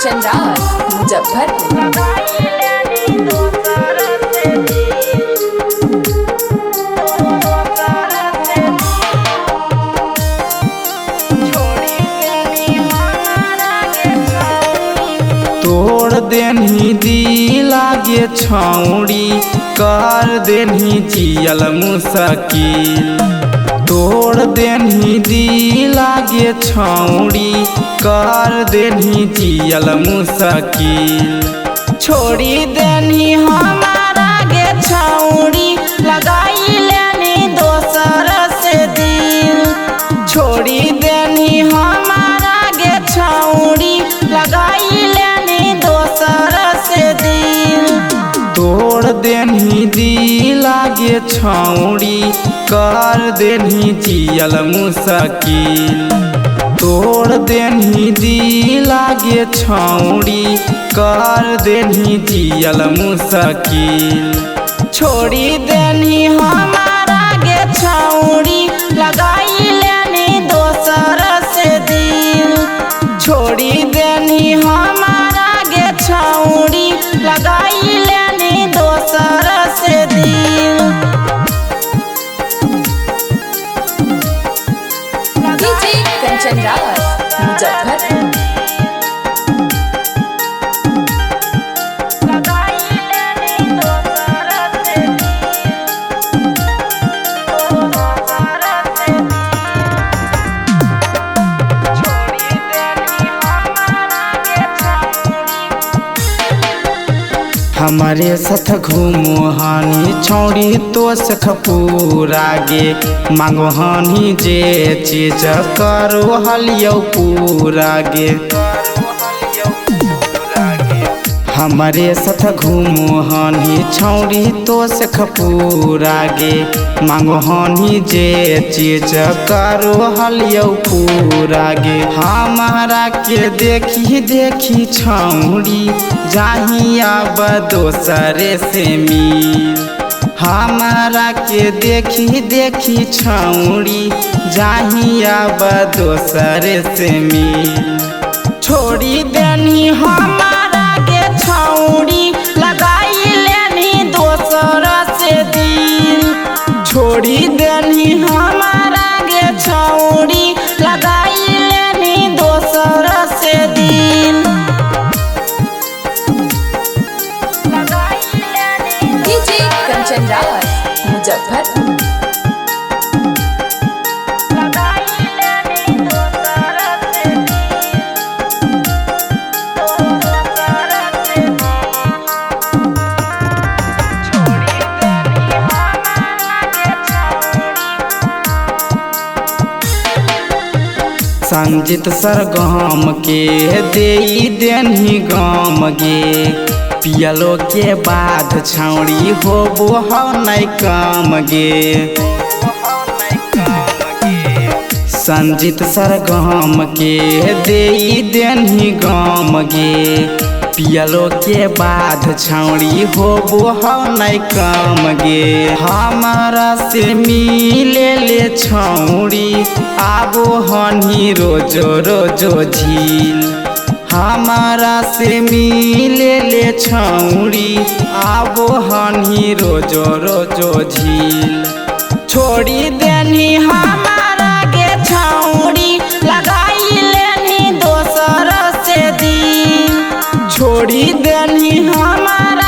कंचन राज मुजफ्फरपुर। तोड़ देनी दिल लागे छौड़ी कर देनी जियल मुश्किल। तोड़ देनी दिल लागे छौड़ी कर देनी जियल मुश्किल। छोड़ी देनी हमारा गे छौड़ी लगाई लेनी दोसर से दिल। छोड़ी देनी हमारा गे छौड़ी लगाई लेनी दोसर से दिल। तोड़ देनी दिल लागे छौड़ी कर देनी जियल मुश्किल। तोड़ देनी दिल लागे छौड़ी कर देनी जियल मुश्किल। छोड़ी देनी हमारा गे छौड़ी लगाई लेनी दोसर से दिल। छोड़ी देनी हमारा गे छौड़ी लगाई लेनी दोसर से दिल। डीजे कंचन राज मुजफ्फरपुर। हमारे साथ घूमो हानी छौड़ी तो सखपूरा गे। मांगो हानी जे चीज करो हलियो पूरा गे। हमारे साथ घूमो हानी छौड़ी तो सखपूरा गे। मांगो हानी जे चीज करो हलियो पूरा गे। हमारा के देखी देखी छौड़ी जाही अब दोसरे से मिल। हमारा के देखी देखी छौड़ी जाही अब दोसरे से मिल। छोड़ी देनी हमारा के छौड़ी लगाई लेनी दोसर से दिल। छोड़ी देनी हमारा गे छौड़ी लगाई लेनी दोसर से दिल। डीजे कंचन राज मुजफ्फरपुर। संजित सरगम के देई देनी गम गे। पियलो के बाद छौड़ी होबो हो नहीं कम गे। संजित सरगम के देई देनी गम गे। पियलो के बाद छौड़ी होबो हो नहीं कम गे। हमारा से मिले ले छौड़ी आबो हनी रोजो रोजो झील। हमारा से मिले ले छौड़ी आबो हनी रोजो रोजो झील। छोड़ी देनी हमारा गे छौड़ी लगाई लेनी दोसर से दिल। छोड़ी देनी हमारा